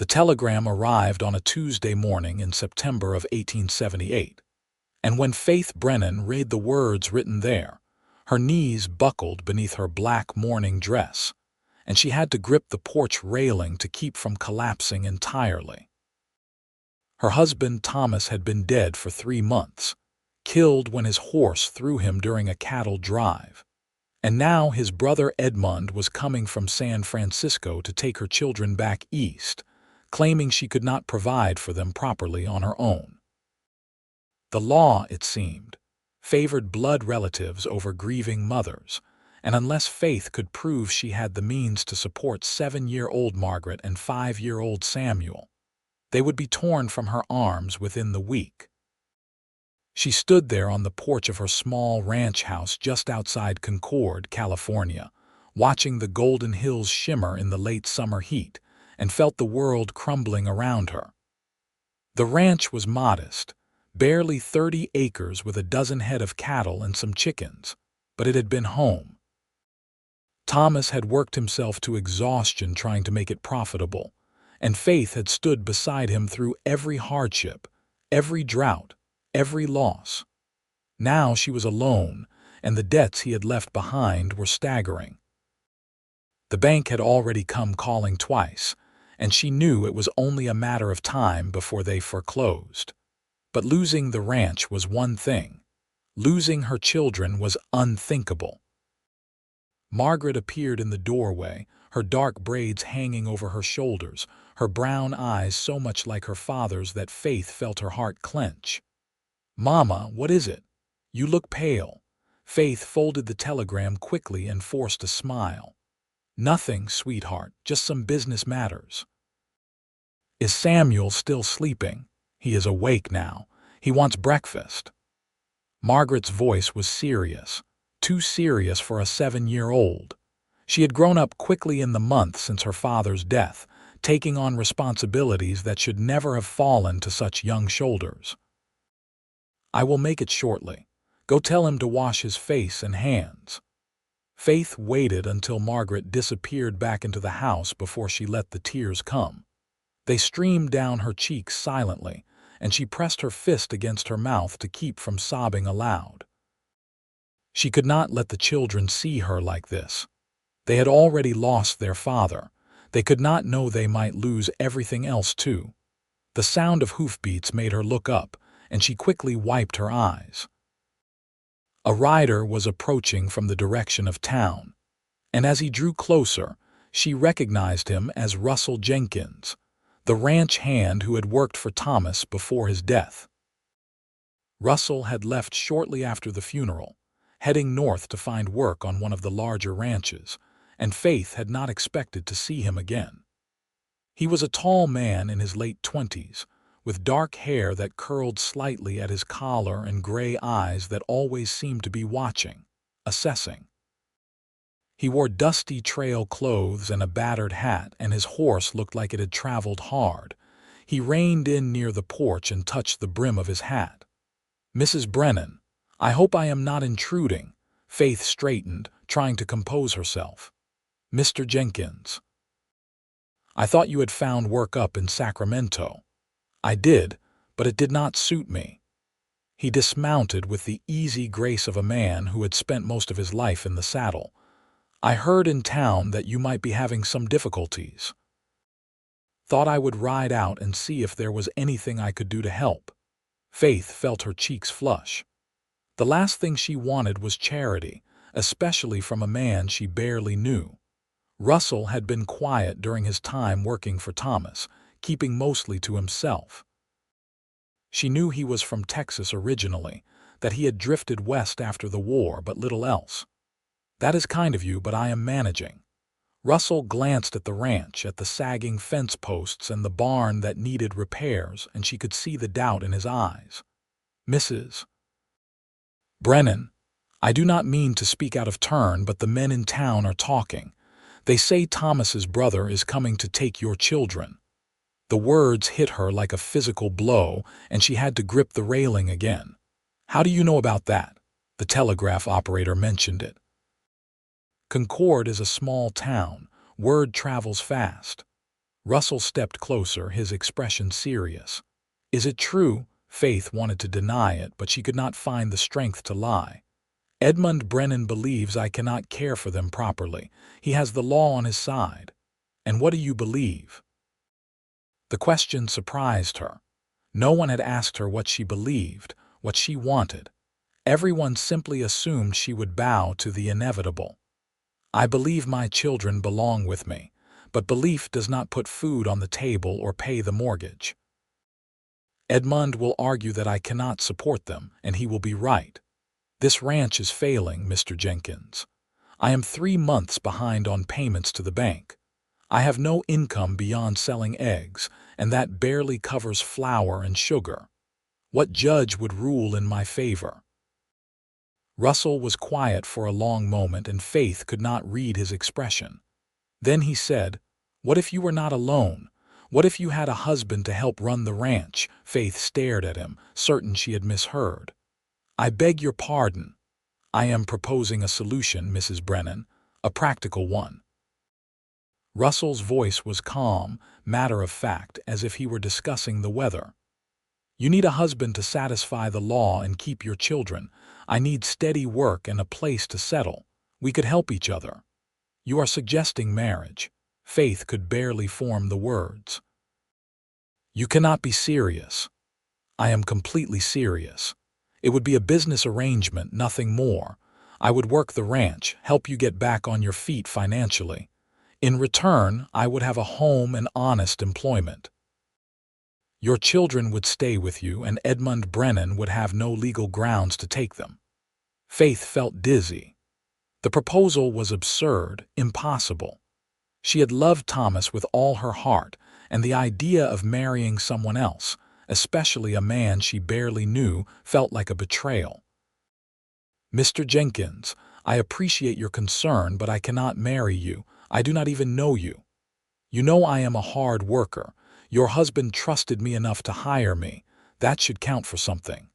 The telegram arrived on a Tuesday morning in September of 1878, and when Faith Brennan read the words written there, her knees buckled beneath her black mourning dress, and she had to grip the porch railing to keep from collapsing entirely. Her husband Thomas had been dead for 3 months, killed when his horse threw him during a cattle drive, and now his brother Edmund was coming from San Francisco to take her children back east, claiming she could not provide for them properly on her own. The law, it seemed, favored blood relatives over grieving mothers, and unless Faith could prove she had the means to support 7-year-old Margaret and 5-year-old Samuel, they would be torn from her arms within the week. She stood there on the porch of her small ranch house just outside Concord, California, watching the golden hills shimmer in the late summer heat, and felt the world crumbling around her. The ranch was modest, barely 30 acres with a dozen head of cattle and some chickens, but it had been home. Thomas had worked himself to exhaustion trying to make it profitable, and Faith had stood beside him through every hardship, every drought, every loss. Now she was alone, and the debts he had left behind were staggering. The bank had already come calling twice, and she knew it was only a matter of time before they foreclosed. But losing the ranch was one thing. Losing her children was unthinkable. Margaret appeared in the doorway, her dark braids hanging over her shoulders, her brown eyes so much like her father's that Faith felt her heart clench. "Mama, what is it? You look pale." Faith folded the telegram quickly and forced a smile. "Nothing, sweetheart, just some business matters." "Is Samuel still sleeping?" "He is awake now. He wants breakfast." Margaret's voice was serious, too serious for a 7-year-old. She had grown up quickly in the months since her father's death, taking on responsibilities that should never have fallen to such young shoulders. "I will make it shortly. Go tell him to wash his face and hands." Faith waited until Margaret disappeared back into the house before she let the tears come. They streamed down her cheeks silently, and she pressed her fist against her mouth to keep from sobbing aloud. She could not let the children see her like this. They had already lost their father. They could not know they might lose everything else too. The sound of hoofbeats made her look up, and she quickly wiped her eyes. A rider was approaching from the direction of town, and as he drew closer, she recognized him as Russell Jenkins, the ranch hand who had worked for Thomas before his death. Russell had left shortly after the funeral, heading north to find work on one of the larger ranches, and Faith had not expected to see him again. He was a tall man in his late 20s, with dark hair that curled slightly at his collar and gray eyes that always seemed to be watching, assessing. He wore dusty trail clothes and a battered hat, and his horse looked like it had traveled hard. He reined in near the porch and touched the brim of his hat. "Mrs. Brennan, I hope I am not intruding." Faith straightened, trying to compose herself. "Mr. Jenkins, I thought you had found work up in Sacramento." "I did, but it did not suit me." He dismounted with the easy grace of a man who had spent most of his life in the saddle. "I heard in town that you might be having some difficulties. Thought I would ride out and see if there was anything I could do to help." Faith felt her cheeks flush. The last thing she wanted was charity, especially from a man she barely knew. Russell had been quiet during his time working for Thomas, keeping mostly to himself. She knew he was from Texas originally, that he had drifted west after the war, but little else. "That is kind of you, but I am managing." Russell glanced at the ranch, at the sagging fence posts and the barn that needed repairs, and she could see the doubt in his eyes. "Mrs. Brennan, I do not mean to speak out of turn, but the men in town are talking. They say Thomas's brother is coming to take your children." The words hit her like a physical blow, and she had to grip the railing again. "How do you know about that?" The telegraph operator mentioned it. Concord is a small town. Word travels fast. Russell stepped closer, his expression serious. Is it true? Faith wanted to deny it, but she could not find the strength to lie. Edmund Brennan believes I cannot care for them properly. He has the law on his side. And what do you believe? The question surprised her. No one had asked her what she believed, what she wanted. Everyone simply assumed she would bow to the inevitable. I believe my children belong with me, but belief does not put food on the table or pay the mortgage. Edmund will argue that I cannot support them, and he will be right. This ranch is failing, Mr. Jenkins. I am 3 months behind on payments to the bank. I have no income beyond selling eggs, and that barely covers flour and sugar. What judge would rule in my favor? Russell was quiet for a long moment, and Faith could not read his expression. Then he said, "What if you were not alone? What if you had a husband to help run the ranch?" Faith stared at him, certain she had misheard. "I beg your pardon. I am proposing a solution, Mrs. Brennan, a practical one." Russell's voice was calm, matter-of-fact, as if he were discussing the weather. "You need a husband to satisfy the law and keep your children. I need steady work and a place to settle. We could help each other." "You are suggesting marriage." Faith could barely form the words. "You cannot be serious." "I am completely serious. It would be a business arrangement, nothing more. I would work the ranch, help you get back on your feet financially. In return, I would have a home and honest employment. Your children would stay with you, and Edmund Brennan would have no legal grounds to take them." Faith felt dizzy. The proposal was absurd, impossible. She had loved Thomas with all her heart, and the idea of marrying someone else, especially a man she barely knew, felt like a betrayal. "Mr. Jenkins, I appreciate your concern, but I cannot marry you. I do not even know you. You know I am a hard worker. Your husband trusted me enough to hire me. That should count for something."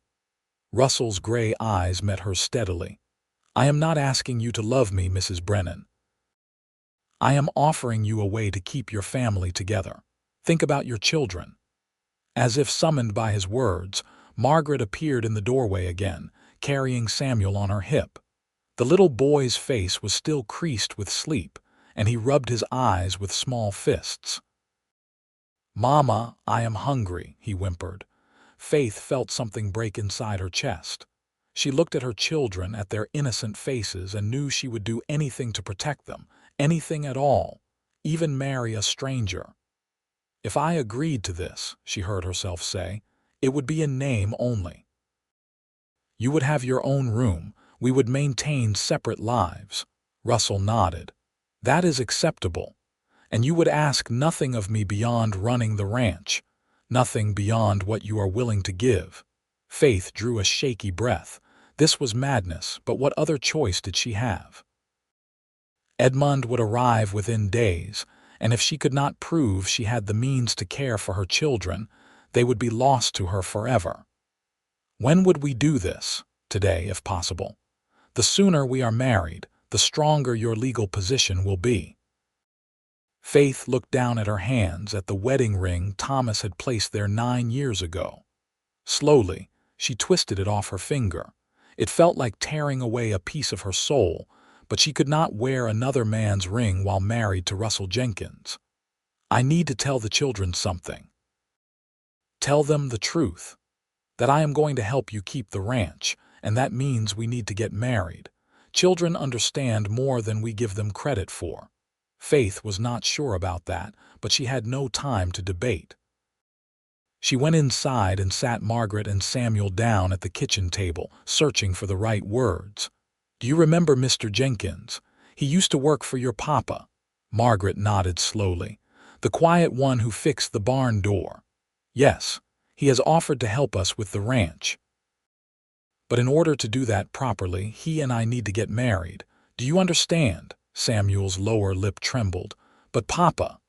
Russell's gray eyes met hers steadily. "I am not asking you to love me, Mrs. Brennan. I am offering you a way to keep your family together. Think about your children." As if summoned by his words, Margaret appeared in the doorway again, carrying Samuel on her hip. The little boy's face was still creased with sleep, and he rubbed his eyes with small fists. "Mama, I am hungry," he whimpered. Faith felt something break inside her chest. She looked at her children, at their innocent faces, and knew she would do anything to protect them, anything at all, even marry a stranger. "If I agreed to this," she heard herself say, "it would be in name only. You would have your own room. We would maintain separate lives." Russell nodded. "That is acceptable. And you would ask nothing of me beyond running the ranch, nothing beyond what you are willing to give." Faith drew a shaky breath. This was madness, but what other choice did she have? Edmund would arrive within days, and if she could not prove she had the means to care for her children, they would be lost to her forever. "When would we do this?" "Today, if possible. The sooner we are married, the stronger your legal position will be." Faith looked down at her hands, at the wedding ring Thomas had placed there 9 years ago. Slowly, she twisted it off her finger. It felt like tearing away a piece of her soul, but she could not wear another man's ring while married to Russell Jenkins. "I need to tell the children something." "Tell them the truth. That I am going to help you keep the ranch, and that means we need to get married. Children understand more than we give them credit for." Faith was not sure about that, but she had no time to debate. She went inside and sat Margaret and Samuel down at the kitchen table, searching for the right words. "Do you remember Mr. Jenkins? He used to work for your papa." Margaret nodded slowly. "The quiet one who fixed the barn door." "Yes, he has offered to help us with the ranch. But in order to do that properly, he and I need to get married. Do you understand?" Samuel's lower lip trembled. "But Papa."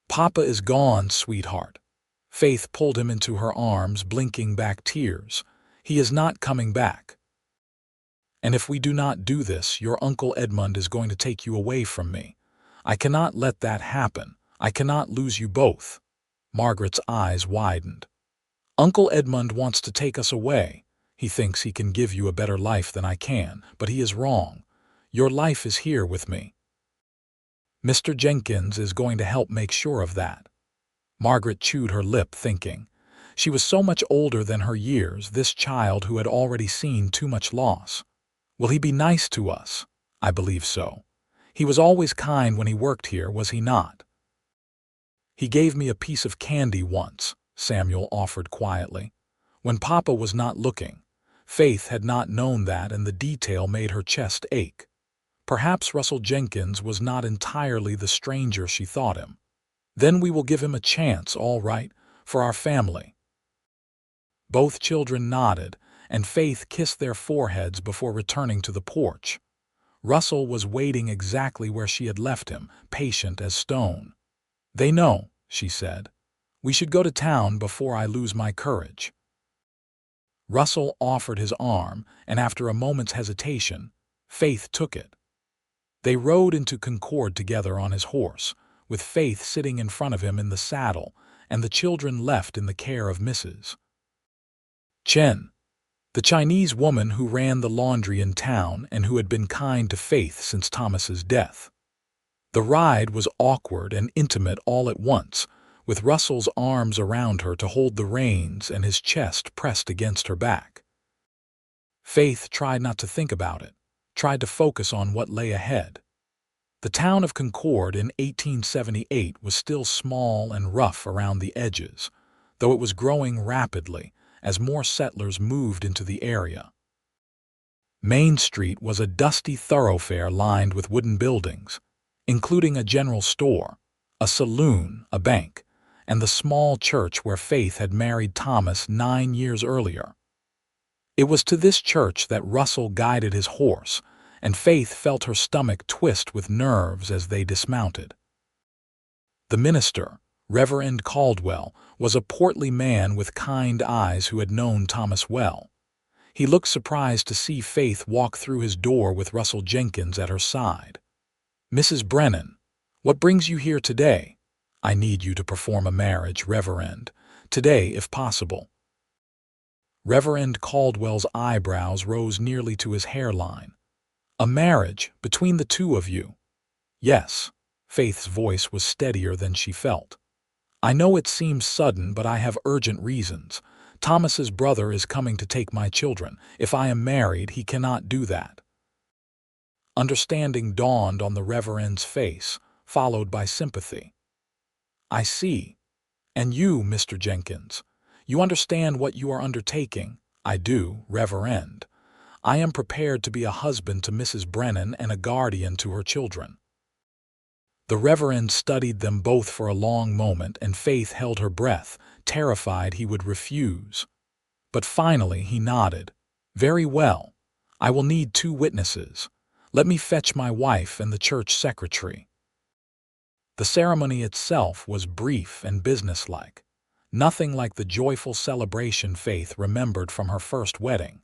"Papa is gone, sweetheart." Faith pulled him into her arms, blinking back tears. "He is not coming back. And if we do not do this, your Uncle Edmund is going to take you away from me. I cannot let that happen. I cannot lose you both." Margaret's eyes widened. "Uncle Edmund wants to take us away. He thinks he can give you a better life than I can, but he is wrong. Your life is here with me. Mr. Jenkins is going to help make sure of that." Margaret chewed her lip, thinking. She was so much older than her years, this child who had already seen too much loss. "Will he be nice to us?" "I believe so. He was always kind when he worked here, was he not?" "He gave me a piece of candy once," Samuel offered quietly. "When Papa was not looking." Faith had not known that, and the detail made her chest ache. Perhaps Russell Jenkins was not entirely the stranger she thought him. "Then we will give him a chance, all right, for our family." Both children nodded, and Faith kissed their foreheads before returning to the porch. Russell was waiting exactly where she had left him, patient as stone. "They know," she said. "We should go to town before I lose my courage." Russell offered his arm, and after a moment's hesitation, Faith took it. They rode into Concord together on his horse, with Faith sitting in front of him in the saddle, and the children left in the care of Mrs. Chen, the Chinese woman who ran the laundry in town and who had been kind to Faith since Thomas's death. The ride was awkward and intimate all at once, with Russell's arms around her to hold the reins and his chest pressed against her back. Faith tried not to think about it, tried to focus on what lay ahead. The town of Concord in 1878 was still small and rough around the edges, though it was growing rapidly as more settlers moved into the area. Main Street was a dusty thoroughfare lined with wooden buildings, including a general store, a saloon, a bank, and the small church where Faith had married Thomas 9 years earlier. It was to this church that Russell guided his horse, and Faith felt her stomach twist with nerves as they dismounted. The minister, Reverend Caldwell, was a portly man with kind eyes who had known Thomas well. He looked surprised to see Faith walk through his door with Russell Jenkins at her side. "Mrs. Brennan, what brings you here today?" "I need you to perform a marriage, Reverend. Today, if possible." Reverend Caldwell's eyebrows rose nearly to his hairline. "A marriage between the two of you?" "Yes." Faith's voice was steadier than she felt. "I know it seems sudden, but I have urgent reasons. Thomas's brother is coming to take my children. If I am married, he cannot do that." Understanding dawned on the Reverend's face, followed by sympathy. "I see. And you, Mr. Jenkins, you understand what you are undertaking?" "I do, Reverend. I am prepared to be a husband to Mrs. Brennan and a guardian to her children." The Reverend studied them both for a long moment, and Faith held her breath, terrified he would refuse. But finally he nodded. "Very well. I will need 2 witnesses. Let me fetch my wife and the church secretary." The ceremony itself was brief and businesslike, nothing like the joyful celebration Faith remembered from her first wedding.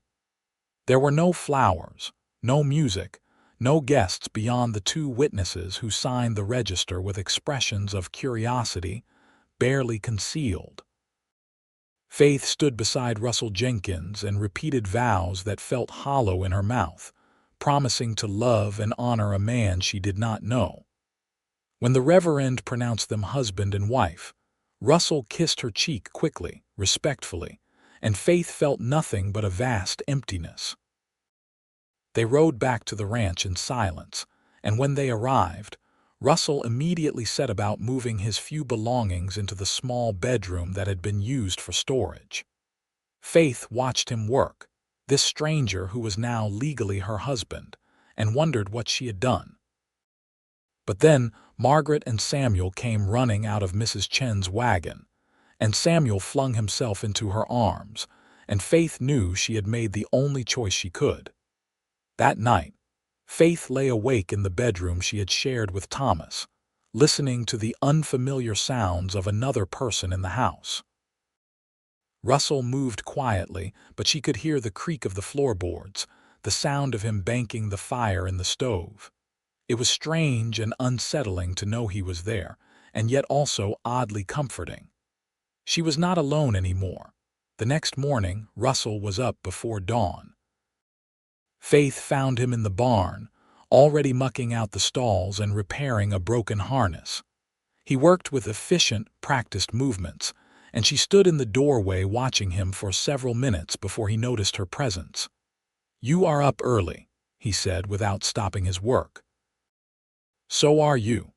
There were no flowers, no music, no guests beyond the 2 witnesses who signed the register with expressions of curiosity barely concealed. Faith stood beside Russell Jenkins and repeated vows that felt hollow in her mouth, promising to love and honor a man she did not know. When the Reverend pronounced them husband and wife, Russell kissed her cheek quickly, respectfully, and Faith felt nothing but a vast emptiness. They rode back to the ranch in silence, and when they arrived, Russell immediately set about moving his few belongings into the small bedroom that had been used for storage. Faith watched him work, this stranger who was now legally her husband, and wondered what she had done. But then Margaret and Samuel came running out of Mrs. Chen's wagon, and Samuel flung himself into her arms, and Faith knew she had made the only choice she could. That night, Faith lay awake in the bedroom she had shared with Thomas, listening to the unfamiliar sounds of another person in the house. Russell moved quietly, but she could hear the creak of the floorboards, the sound of him banking the fire in the stove. It was strange and unsettling to know he was there, and yet also oddly comforting. She was not alone anymore. The next morning, Russell was up before dawn. Faith found him in the barn, already mucking out the stalls and repairing a broken harness. He worked with efficient, practiced movements, and she stood in the doorway watching him for several minutes before he noticed her presence. "You are up early," he said without stopping his work. "So are you.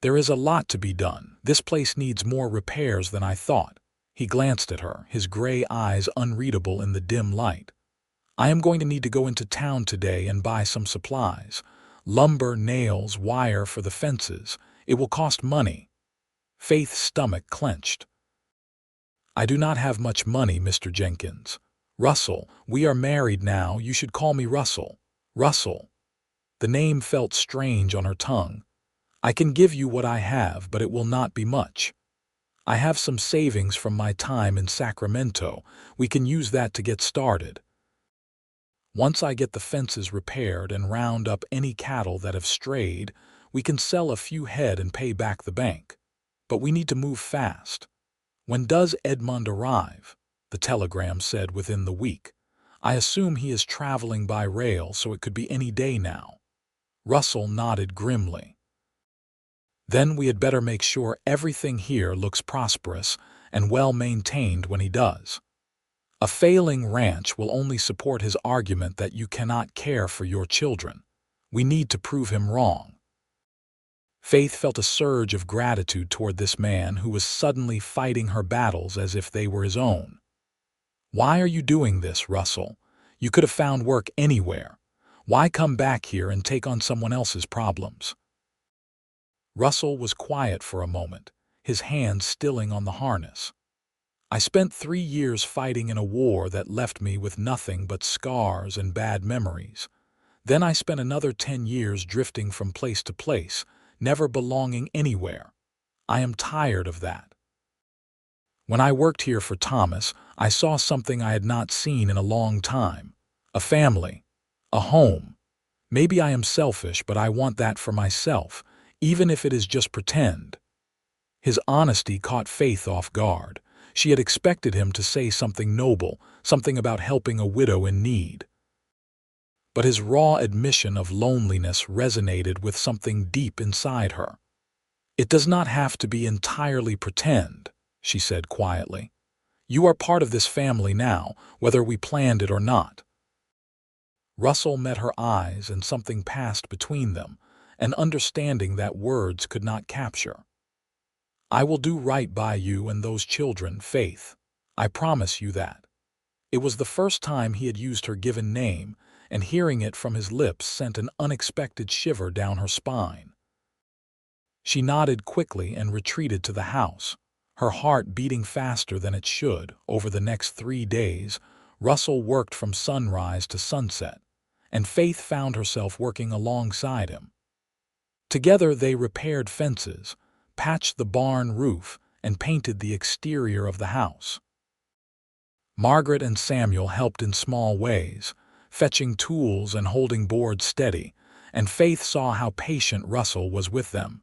There is a lot to be done. This place needs more repairs than I thought." He glanced at her, his gray eyes unreadable in the dim light. "I am going to need to go into town today and buy some supplies. Lumber, nails, wire for the fences. It will cost money." Faith's stomach clenched. "I do not have much money, Mr. Jenkins." "Russell, we are married now. You should call me Russell." "Russell." The name felt strange on her tongue. "I can give you what I have, but it will not be much. I have some savings from my time in Sacramento. We can use that to get started. Once I get the fences repaired and round up any cattle that have strayed, we can sell a few head and pay back the bank. But we need to move fast." "When does Edmund arrive?" The telegram said within the week. "I assume he is traveling by rail, so it could be any day now." Russell nodded grimly. "Then we had better make sure everything here looks prosperous and well maintained when he does. A failing ranch will only support his argument that you cannot care for your children. We need to prove him wrong." Faith felt a surge of gratitude toward this man who was suddenly fighting her battles as if they were his own. "Why are you doing this, Russell? You could have found work anywhere. Why come back here and take on someone else's problems?" Russell was quiet for a moment, his hands stilling on the harness. "I spent 3 years fighting in a war that left me with nothing but scars and bad memories. Then I spent another 10 years drifting from place to place, never belonging anywhere. I am tired of that. When I worked here for Thomas, I saw something I had not seen in a long time. A family. A home. Maybe I am selfish, but I want that for myself, even if it is just pretend." His honesty caught Faith off guard. She had expected him to say something noble, something about helping a widow in need. But his raw admission of loneliness resonated with something deep inside her. "It does not have to be entirely pretend," she said quietly. "You are part of this family now, whether we planned it or not." Russell met her eyes and something passed between them, an understanding that words could not capture. "I will do right by you and those children, Faith. I promise you that." It was the first time he had used her given name, and hearing it from his lips sent an unexpected shiver down her spine. She nodded quickly and retreated to the house, her heart beating faster than it should. Over the next 3 days, Russell worked from sunrise to sunset, and Faith found herself working alongside him. Together they repaired fences, patched the barn roof, and painted the exterior of the house. Margaret and Samuel helped in small ways, fetching tools and holding boards steady, and Faith saw how patient Russell was with them.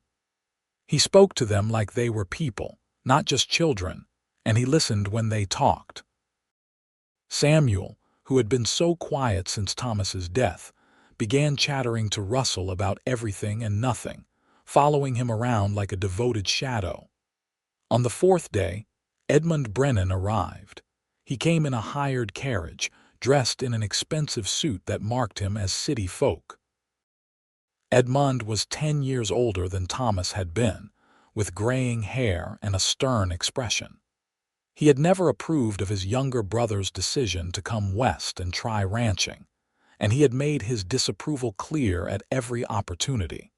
He spoke to them like they were people, not just children, and he listened when they talked. Samuel, who had been so quiet since Thomas's death, began chattering to Russell about everything and nothing, following him around like a devoted shadow. On the 4th day, Edmund Brennan arrived. He came in a hired carriage, dressed in an expensive suit that marked him as city folk. Edmund was 10 years older than Thomas had been, with graying hair and a stern expression. He had never approved of his younger brother's decision to come west and try ranching, and he had made his disapproval clear at every opportunity.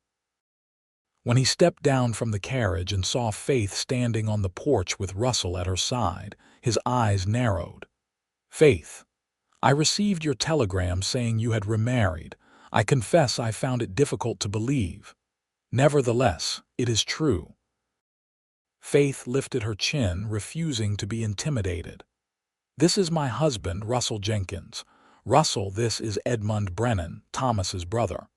When he stepped down from the carriage and saw Faith standing on the porch with Russell at her side, his eyes narrowed. "Faith, I received your telegram saying you had remarried. I confess I found it difficult to believe. Nevertheless, it is true." Faith lifted her chin, refusing to be intimidated. "This is my husband, Russell Jenkins. Russell, this is Edmund Brennan, Thomas's brother."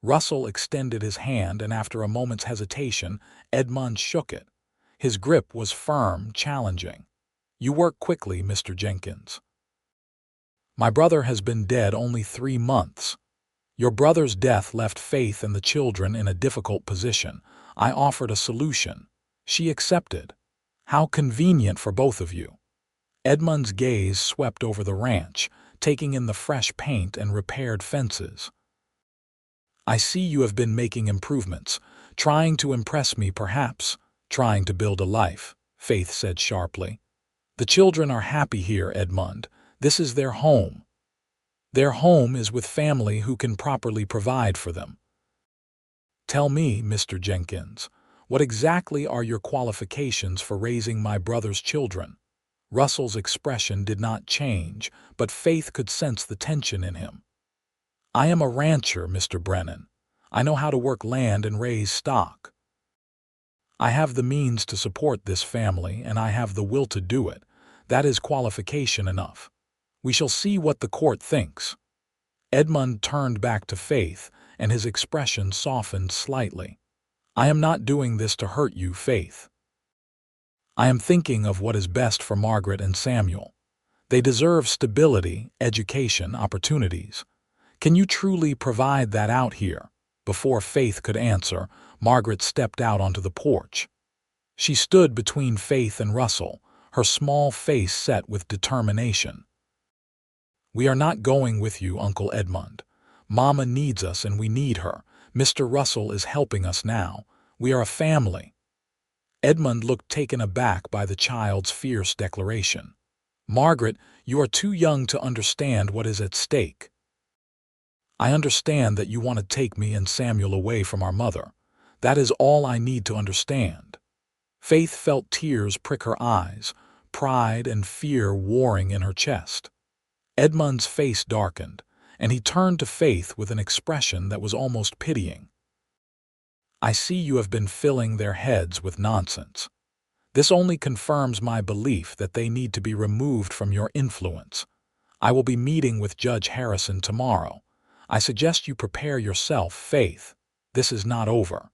Russell extended his hand, and after a moment's hesitation, Edmund shook it. His grip was firm, challenging. "You work quickly, Mr. Jenkins. My brother has been dead only 3 months. Your brother's death left Faith and the children in a difficult position. I offered a solution. She accepted. How convenient for both of you." Edmund's gaze swept over the ranch, taking in the fresh paint and repaired fences. "I see you have been making improvements, trying to impress me perhaps, trying to build a life," Faith said sharply. "The children are happy here, Edmund. This is their home. Their home is with family who can properly provide for them. Tell me, Mr. Jenkins, what exactly are your qualifications for raising my brother's children?" Russell's expression did not change, but Faith could sense the tension in him. "I am a rancher, Mr. Brennan. I know how to work land and raise stock. I have the means to support this family, and I have the will to do it. That is qualification enough. We shall see what the court thinks." Edmund turned back to Faith, and his expression softened slightly. "I am not doing this to hurt you, Faith. I am thinking of what is best for Margaret and Samuel. They deserve stability, education, opportunities. Can you truly provide that out here?" Before Faith could answer, Margaret stepped out onto the porch. She stood between Faith and Russell, her small face set with determination. "We are not going with you, Uncle Edmund. Mama needs us and we need her. Mr. Russell is helping us now. We are a family." Edmund looked taken aback by the child's fierce declaration. "Margaret, you are too young to understand what is at stake. I understand that you want to take me and Samuel away from our mother. That is all I need to understand." Faith felt tears prick her eyes, pride and fear warring in her chest. Edmund's face darkened, and he turned to Faith with an expression that was almost pitying. "I see you have been filling their heads with nonsense. This only confirms my belief that they need to be removed from your influence. I will be meeting with Judge Harrison tomorrow. I suggest you prepare yourself, Faith. This is not over."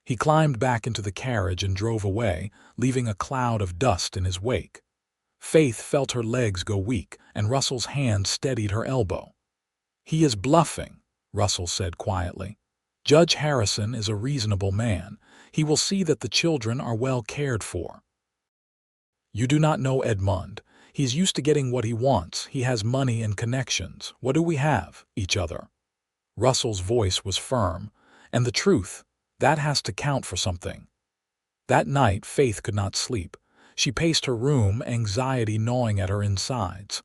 He climbed back into the carriage and drove away, leaving a cloud of dust in his wake. Faith felt her legs go weak, and Russell's hand steadied her elbow. "He is bluffing," Russell said quietly. "Judge Harrison is a reasonable man. He will see that the children are well cared for. You do not know Edmund. He is used to getting what he wants. He has money and connections. What do we have? Each other." Russell's voice was firm. "And the truth, that has to count for something." That night, Faith could not sleep. She paced her room, anxiety gnawing at her insides.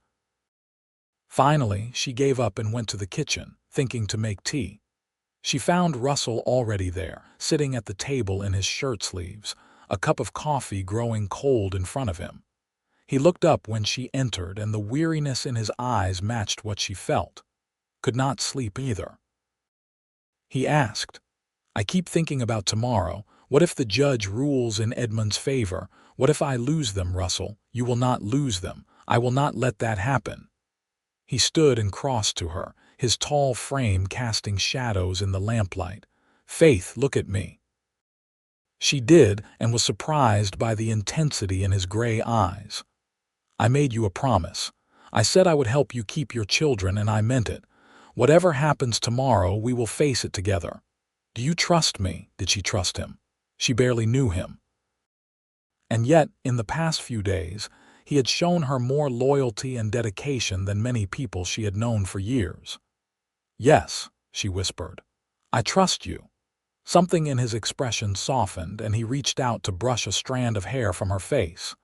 Finally, she gave up and went to the kitchen, thinking to make tea. She found Russell already there, sitting at the table in his shirt sleeves, a cup of coffee growing cold in front of him. He looked up when she entered, and the weariness in his eyes matched what she felt. "Could not sleep either?" He asked. "I keep thinking about tomorrow. What if the judge rules in Edmund's favor? What if I lose them, Russell? You will not lose them. I will not let that happen." He stood and crossed to her, his tall frame casting shadows in the lamplight. "Faith, look at me." She did, and was surprised by the intensity in his gray eyes. "I made you a promise. I said I would help you keep your children, and I meant it. Whatever happens tomorrow, we will face it together. Do you trust me?" Did she trust him? She barely knew him. And yet, in the past few days, he had shown her more loyalty and dedication than many people she had known for years. "Yes," she whispered. "I trust you." Something in his expression softened, and he reached out to brush a strand of hair from her face.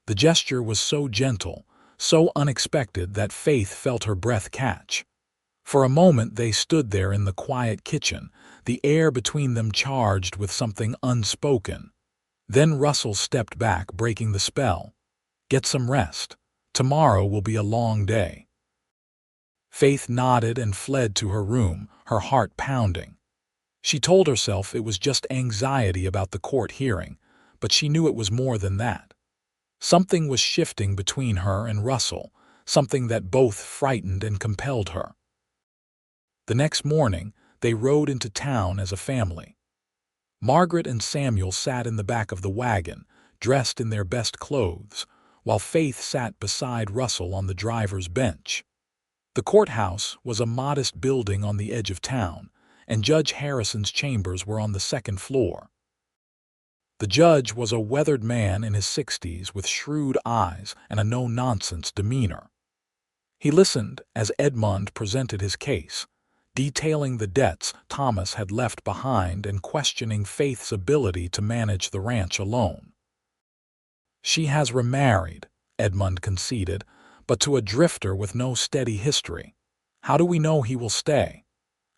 The gesture was so gentle, so unexpected that Faith felt her breath catch. For a moment they stood there in the quiet kitchen, the air between them charged with something unspoken. Then Russell stepped back, breaking the spell. "Get some rest. Tomorrow will be a long day." Faith nodded and fled to her room, her heart pounding. She told herself it was just anxiety about the court hearing, but she knew it was more than that. Something was shifting between her and Russell, something that both frightened and compelled her. The next morning, they rode into town as a family. Margaret and Samuel sat in the back of the wagon, dressed in their best clothes, while Faith sat beside Russell on the driver's bench. The courthouse was a modest building on the edge of town, and Judge Harrison's chambers were on the second floor. The judge was a weathered man in his 60s with shrewd eyes and a no-nonsense demeanor. He listened as Edmund presented his case, detailing the debts Thomas had left behind and questioning Faith's ability to manage the ranch alone. "She has remarried," Edmund conceded, "but to a drifter with no steady history. How do we know he will stay?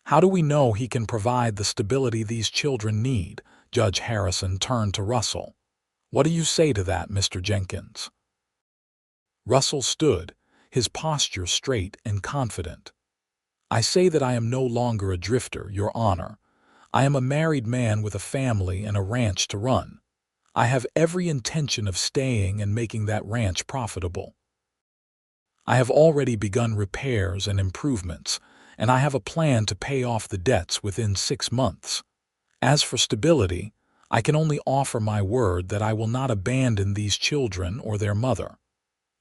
How do we know he can provide the stability these children need?" Judge Harrison turned to Russell. "What do you say to that, Mr. Jenkins?" Russell stood, his posture straight and confident. "I say that I am no longer a drifter, Your Honor. I am a married man with a family and a ranch to run. I have every intention of staying and making that ranch profitable. I have already begun repairs and improvements, and I have a plan to pay off the debts within 6 months. As for stability, I can only offer my word that I will not abandon these children or their mother.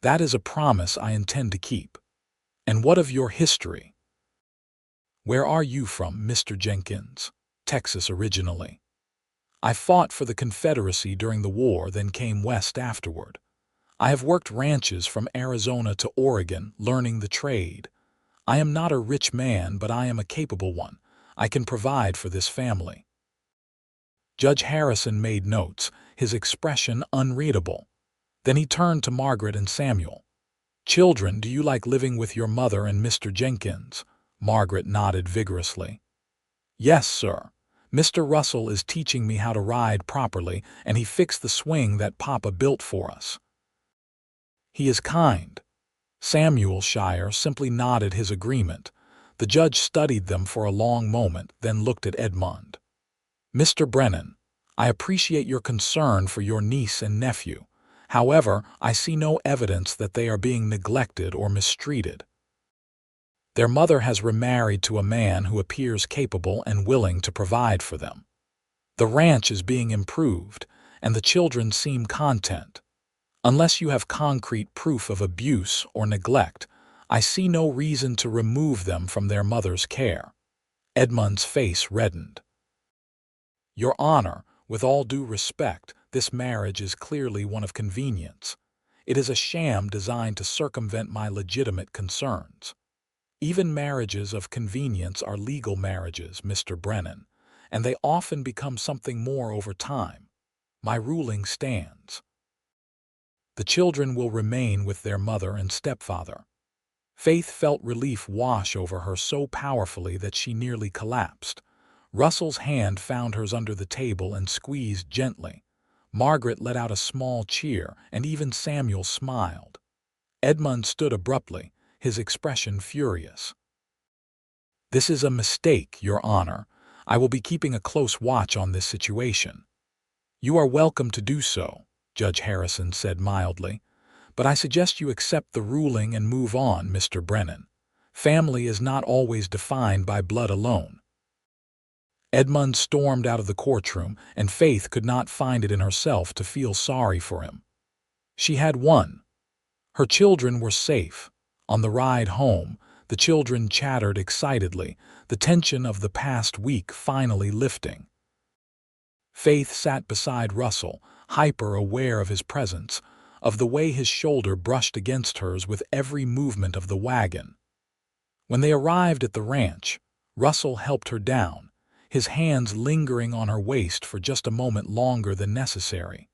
That is a promise I intend to keep. And what of your history? Where are you from, Mr. Jenkins?" "Texas originally. I fought for the Confederacy during the war, then came west afterward. I have worked ranches from Arizona to Oregon, learning the trade. I am not a rich man, but I am a capable one. I can provide for this family." Judge Harrison made notes, his expression unreadable. Then he turned to Margaret and Samuel. "Children, do you like living with your mother and Mr. Jenkins?" Margaret nodded vigorously. "Yes, sir. Mr. Russell is teaching me how to ride properly, and he fixed the swing that Papa built for us. He is kind." Samuel Shire simply nodded his agreement. The judge studied them for a long moment, then looked at Edmund. "Mr. Brennan, I appreciate your concern for your niece and nephew. However, I see no evidence that they are being neglected or mistreated. Their mother has remarried to a man who appears capable and willing to provide for them. The ranch is being improved, and the children seem content. Unless you have concrete proof of abuse or neglect, I see no reason to remove them from their mother's care." Edmund's face reddened. "Your Honor, with all due respect, this marriage is clearly one of convenience. It is a sham designed to circumvent my legitimate concerns. Even marriages of convenience are legal marriages, Mr. Brennan, and they often become something more over time. My ruling stands. The children will remain with their mother and stepfather." Faith felt relief wash over her so powerfully that she nearly collapsed. Russell's hand found hers under the table and squeezed gently. Margaret let out a small cheer, and even Samuel smiled. Edmund stood abruptly, his expression furious. "This is a mistake, Your Honor. I will be keeping a close watch on this situation." "You are welcome to do so," Judge Harrison said mildly, "but I suggest you accept the ruling and move on, Mr. Brennan. Family is not always defined by blood alone." Edmund stormed out of the courtroom, and Faith could not find it in herself to feel sorry for him. She had won. Her children were safe. On the ride home, the children chattered excitedly, the tension of the past week finally lifting. Faith sat beside Russell, hyper-aware of his presence, of the way his shoulder brushed against hers with every movement of the wagon. When they arrived at the ranch, Russell helped her down, his hands lingering on her waist for just a moment longer than necessary.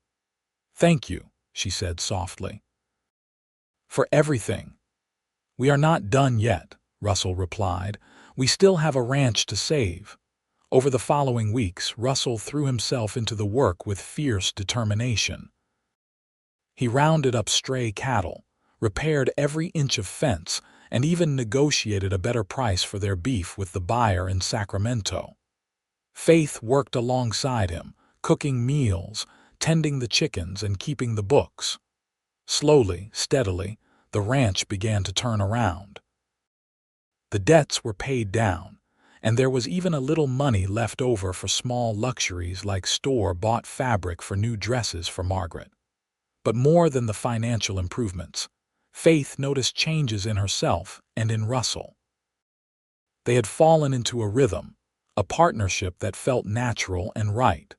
"Thank you," she said softly. "For everything." "We are not done yet," Russell replied. "We still have a ranch to save." Over the following weeks, Russell threw himself into the work with fierce determination. He rounded up stray cattle, repaired every inch of fence, and even negotiated a better price for their beef with the buyer in Sacramento. Faith worked alongside him, cooking meals, tending the chickens, and keeping the books. Slowly, steadily, the ranch began to turn around. The debts were paid down, and there was even a little money left over for small luxuries like store-bought fabric for new dresses for Margaret. But more than the financial improvements, Faith noticed changes in herself and in Russell. They had fallen into a rhythm, a partnership that felt natural and right.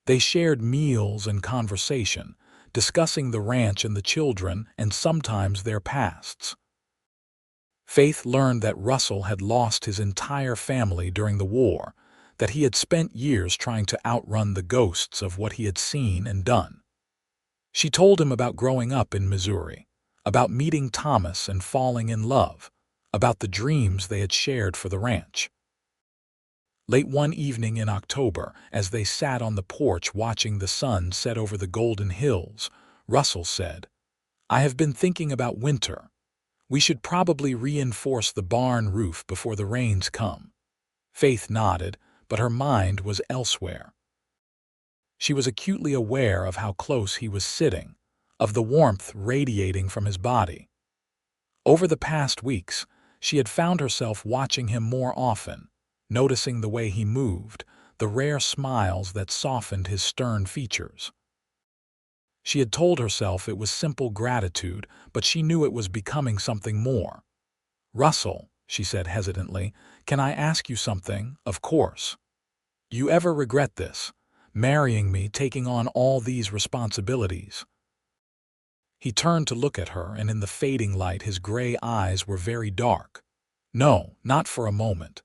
They shared meals and conversation, discussing the ranch and the children and sometimes their pasts. Faith learned that Russell had lost his entire family during the war, that he had spent years trying to outrun the ghosts of what he had seen and done. She told him about growing up in Missouri, about meeting Thomas and falling in love, about the dreams they had shared for the ranch. Late one evening in October, as they sat on the porch watching the sun set over the golden hills, Russell said, "I have been thinking about winter. We should probably reinforce the barn roof before the rains come." Faith nodded, but her mind was elsewhere. She was acutely aware of how close he was sitting, of the warmth radiating from his body. Over the past weeks, she had found herself watching him more often, noticing the way he moved, the rare smiles that softened his stern features. She had told herself it was simple gratitude, but she knew it was becoming something more. "Russell," she said hesitantly, "can I ask you something?" "Of course." "You ever regret this? Marrying me, taking on all these responsibilities?" He turned to look at her, and in the fading light his gray eyes were very dark. "No, not for a moment."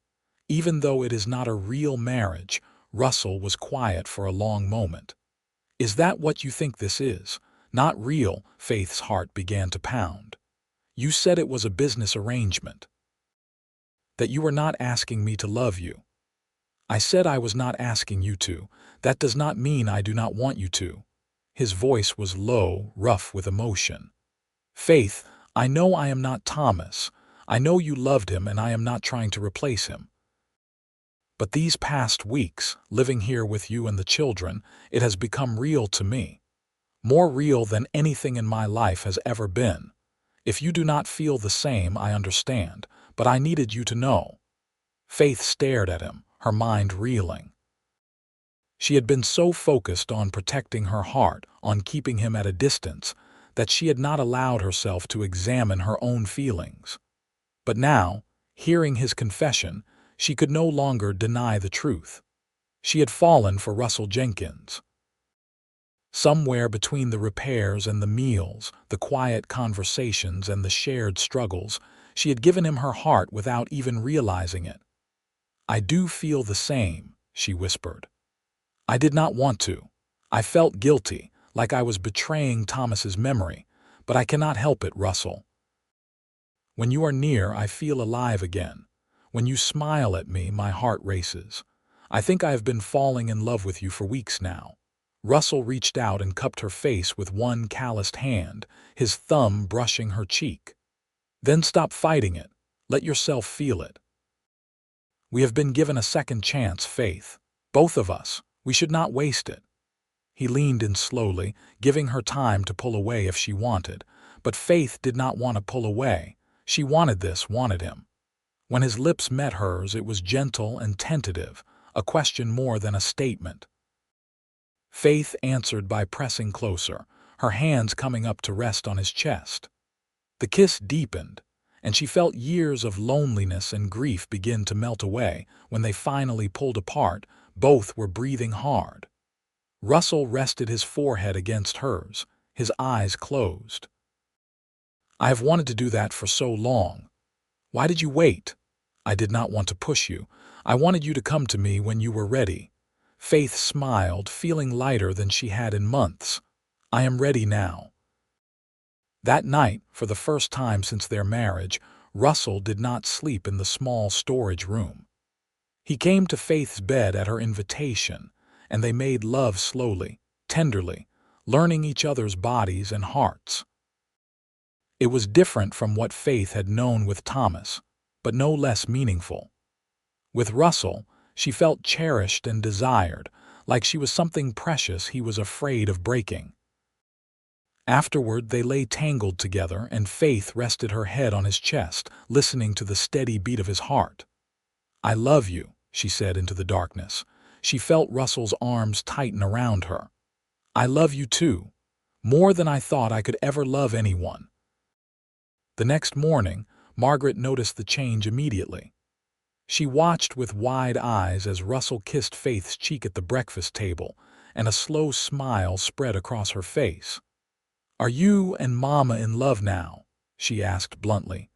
Even though it is not a real marriage, Russell was quiet for a long moment. "Is that what you think this is? Not real?" Faith's heart began to pound. "You said it was a business arrangement. That you were not asking me to love you." "I said I was not asking you to. That does not mean I do not want you to." His voice was low, rough with emotion. "Faith, I know I am not Thomas. I know you loved him and I am not trying to replace him. But these past weeks, living here with you and the children, it has become real to me. More real than anything in my life has ever been. If you do not feel the same, I understand, but I needed you to know." Faith stared at him, her mind reeling. She had been so focused on protecting her heart, on keeping him at a distance, that she had not allowed herself to examine her own feelings. But now, hearing his confession, she could no longer deny the truth. She had fallen for Russell Jenkins. Somewhere between the repairs and the meals, the quiet conversations and the shared struggles, she had given him her heart without even realizing it. "I do feel the same," she whispered. "I did not want to. I felt guilty, like I was betraying Thomas's memory, but I cannot help it, Russell. When you are near, I feel alive again. When you smile at me, my heart races. I think I have been falling in love with you for weeks now." Russell reached out and cupped her face with one calloused hand, his thumb brushing her cheek. "Then stop fighting it. Let yourself feel it. We have been given a second chance, Faith. Both of us. We should not waste it." He leaned in slowly, giving her time to pull away if she wanted, but Faith did not want to pull away. She wanted him. When his lips met hers, it was gentle and tentative, a question more than a statement. Faith answered by pressing closer, her hands coming up to rest on his chest. The kiss deepened, and she felt years of loneliness and grief begin to melt away. When they finally pulled apart, both were breathing hard. Russell rested his forehead against hers, his eyes closed. "I have wanted to do that for so long. Why did you wait?" "I did not want to push you. I wanted you to come to me when you were ready." Faith smiled, feeling lighter than she had in months. "I am ready now." That night, for the first time since their marriage, Russell did not sleep in the small storage room. He came to Faith's bed at her invitation, and they made love slowly, tenderly, learning each other's bodies and hearts. It was different from what Faith had known with Thomas, but no less meaningful. With Russell, she felt cherished and desired, like she was something precious he was afraid of breaking. Afterward, they lay tangled together, and Faith rested her head on his chest, listening to the steady beat of his heart. "I love you," she said into the darkness. She felt Russell's arms tighten around her. "I love you too, more than I thought I could ever love anyone." The next morning, Margaret noticed the change immediately. She watched with wide eyes as Russell kissed Faith's cheek at the breakfast table, and a slow smile spread across her face. "Are you and Mama in love now?" she asked bluntly.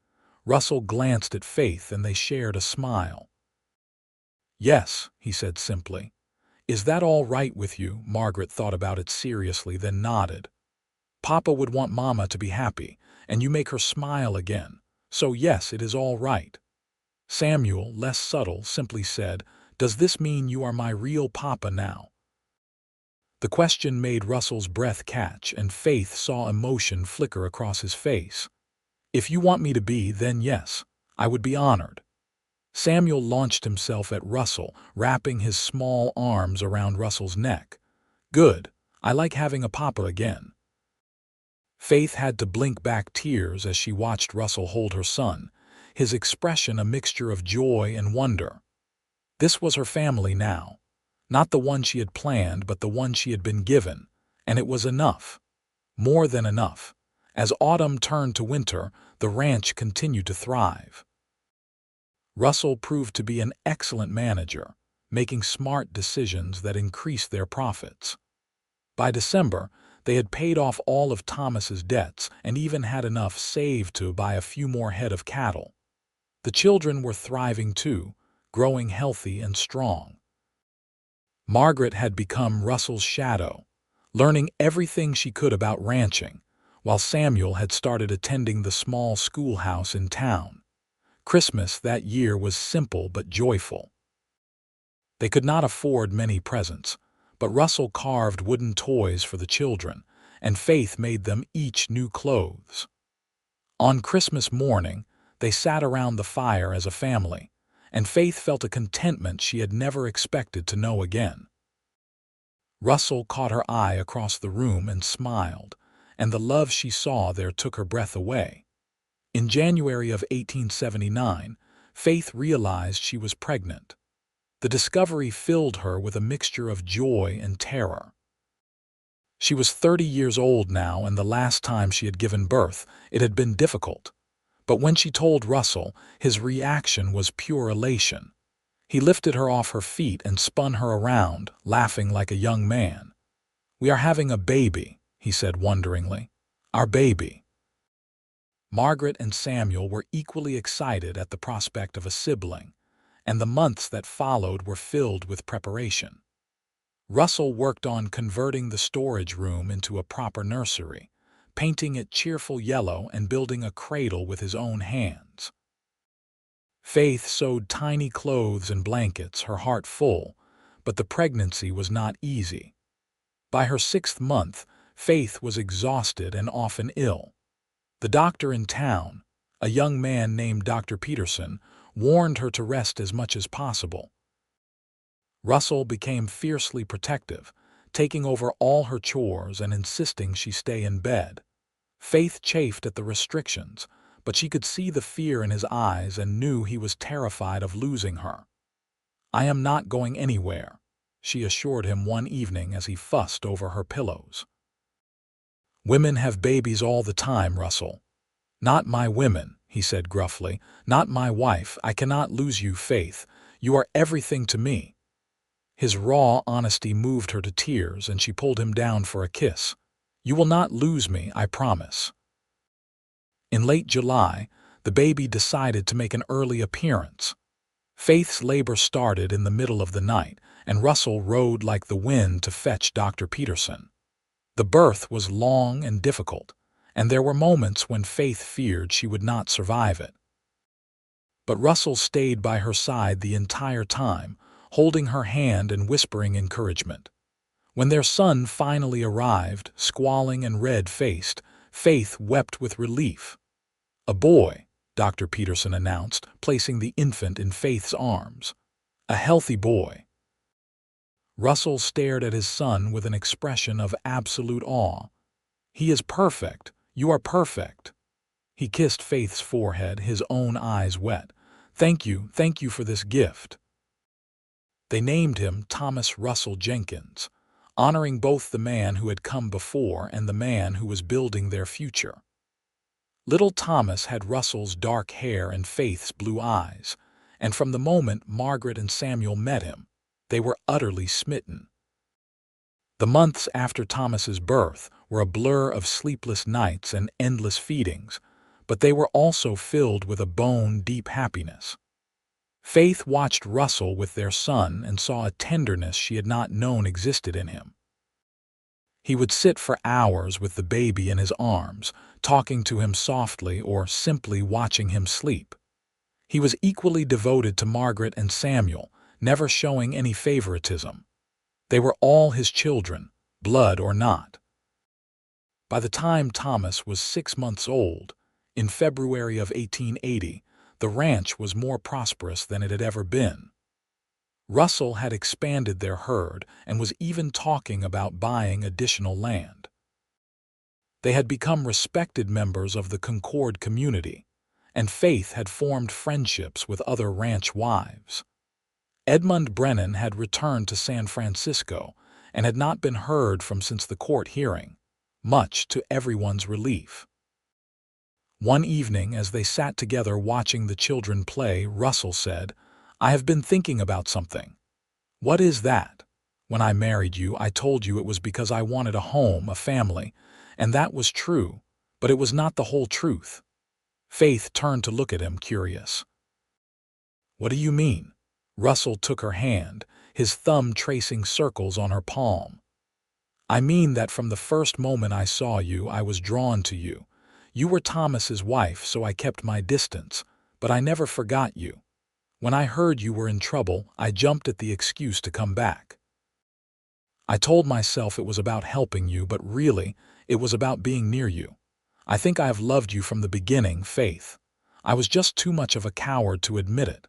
Russell glanced at Faith and they shared a smile. "Yes," he said simply. "Is that all right with you?" Margaret thought about it seriously, then nodded. "Papa would want Mama to be happy, and you make her smile again. So yes, it is all right." Samuel, less subtle, simply said, "Does this mean you are my real papa now?" The question made Russell's breath catch, and Faith saw emotion flicker across his face. "If you want me to be, then yes, I would be honored." Samuel launched himself at Russell, wrapping his small arms around Russell's neck. "Good. I like having a papa again." Faith had to blink back tears as she watched Russell hold her son, his expression a mixture of joy and wonder. This was her family now. Not the one she had planned, but the one she had been given, and it was enough. More than enough. As autumn turned to winter, the ranch continued to thrive. Russell proved to be an excellent manager, making smart decisions that increased their profits. By December, they had paid off all of Thomas's debts and even had enough saved to buy a few more head of cattle. The children were thriving too, growing healthy and strong. Margaret had become Russell's shadow, learning everything she could about ranching, while Samuel had started attending the small schoolhouse in town. Christmas that year was simple but joyful. They could not afford many presents, but Russell carved wooden toys for the children, and Faith made them each new clothes. On Christmas morning, they sat around the fire as a family, and Faith felt a contentment she had never expected to know again. Russell caught her eye across the room and smiled, and the love she saw there took her breath away. In January of 1879, Faith realized she was pregnant. The discovery filled her with a mixture of joy and terror. She was 30 years old now, and the last time she had given birth, it had been difficult. But when she told Russell, his reaction was pure elation. He lifted her off her feet and spun her around, laughing like a young man. "We are having a baby," he said wonderingly. "Our baby." Margaret and Samuel were equally excited at the prospect of a sibling, and the months that followed were filled with preparation. Russell worked on converting the storage room into a proper nursery, painting it cheerful yellow and building a cradle with his own hands. Faith sewed tiny clothes and blankets, her heart full, but the pregnancy was not easy. By her 6th month, Faith was exhausted and often ill. The doctor in town, a young man named Dr. Peterson, warned her to rest as much as possible. Russell became fiercely protective, taking over all her chores and insisting she stay in bed. Faith chafed at the restrictions, but she could see the fear in his eyes and knew he was terrified of losing her. "I am not going anywhere," she assured him one evening as he fussed over her pillows. "Women have babies all the time, Russell." "Not my women," he said gruffly. "Not my wife. I cannot lose you, Faith. You are everything to me." His raw honesty moved her to tears, and she pulled him down for a kiss. "You will not lose me, I promise." In late July, the baby decided to make an early appearance. Faith's labor started in the middle of the night, and Russell rode like the wind to fetch Dr. Peterson. The birth was long and difficult, and there were moments when Faith feared she would not survive it. But Russell stayed by her side the entire time, holding her hand and whispering encouragement. When their son finally arrived, squalling and red-faced, Faith wept with relief. "A boy," Dr. Peterson announced, placing the infant in Faith's arms. "A healthy boy." Russell stared at his son with an expression of absolute awe. "He is perfect. You are perfect." He kissed Faith's forehead, his own eyes wet. Thank you for this gift." They named him Thomas Russell Jenkins, honoring both the man who had come before and the man who was building their future. Little Thomas had Russell's dark hair and Faith's blue eyes, and from the moment Margaret and Samuel met him, they were utterly smitten. The months after Thomas's birth were a blur of sleepless nights and endless feedings, but they were also filled with a bone-deep happiness. Faith watched Russell with their son and saw a tenderness she had not known existed in him. He would sit for hours with the baby in his arms, talking to him softly or simply watching him sleep. He was equally devoted to Margaret and Samuel, never showing any favoritism. They were all his children, blood or not. By the time Thomas was 6 months old, in February of 1880, the ranch was more prosperous than it had ever been. Russell had expanded their herd and was even talking about buying additional land. They had become respected members of the Concord community, and Faith had formed friendships with other ranch wives. Edmund Brennan had returned to San Francisco and had not been heard from since the court hearing, much to everyone's relief. One evening, as they sat together watching the children play, Russell said, "I have been thinking about something." "What is that?" "When I married you, I told you it was because I wanted a home, a family, and that was true, but it was not the whole truth." Faith turned to look at him, curious. "What do you mean?" Russell took her hand, his thumb tracing circles on her palm. "I mean that from the first moment I saw you, I was drawn to you. You were Thomas's wife, so I kept my distance, but I never forgot you. When I heard you were in trouble, I jumped at the excuse to come back. I told myself it was about helping you, but really, it was about being near you. I think I have loved you from the beginning, Faith. I was just too much of a coward to admit it."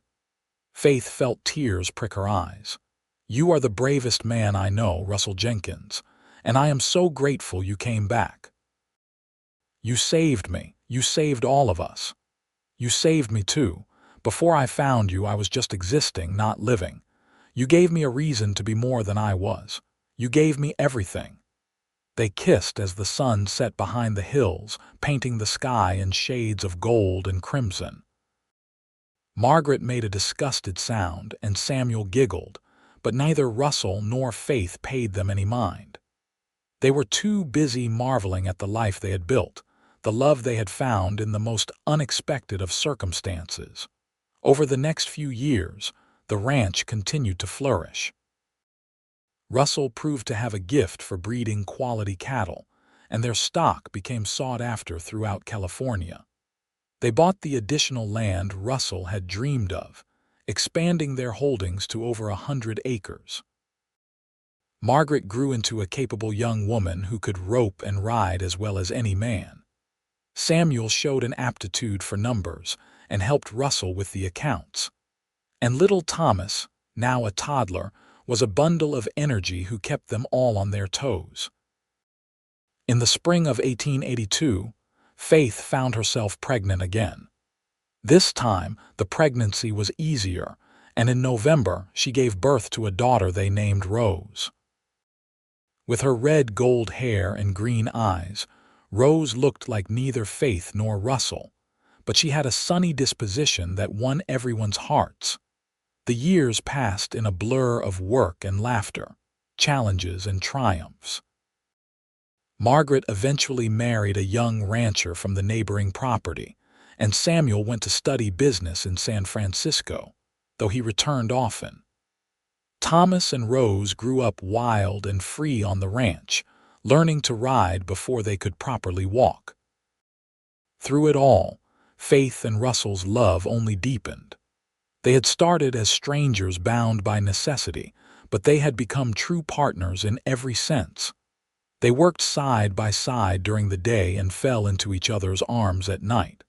Faith felt tears prick her eyes. "You are the bravest man I know, Russell Jenkins, and I am so grateful you came back. You saved me. You saved all of us. You saved me too. Before I found you, I was just existing, not living. You gave me a reason to be more than I was. You gave me everything." They kissed as the sun set behind the hills, painting the sky in shades of gold and crimson. Margaret made a disgusted sound, and Samuel giggled, but neither Russell nor Faith paid them any mind. They were too busy marveling at the life they had built, the love they had found in the most unexpected of circumstances. Over the next few years, the ranch continued to flourish. Russell proved to have a gift for breeding quality cattle, and their stock became sought after throughout California. They bought the additional land Russell had dreamed of, expanding their holdings to over 100 acres. Margaret grew into a capable young woman who could rope and ride as well as any man. Samuel showed an aptitude for numbers and helped Russell with the accounts. And little Thomas, now a toddler, was a bundle of energy who kept them all on their toes. In the spring of 1882, Faith found herself pregnant again. This time, the pregnancy was easier, and in November she gave birth to a daughter they named Rose. With her red gold hair and green eyes, Rose looked like neither Faith nor Russell, but she had a sunny disposition that won everyone's hearts. The years passed in a blur of work and laughter, challenges and triumphs. Margaret eventually married a young rancher from the neighboring property, and Samuel went to study business in San Francisco, though he returned often. Thomas and Rose grew up wild and free on the ranch, learning to ride before they could properly walk. Through it all, Faith and Russell's love only deepened. They had started as strangers bound by necessity, but they had become true partners in every sense. They worked side by side during the day and fell into each other's arms at night.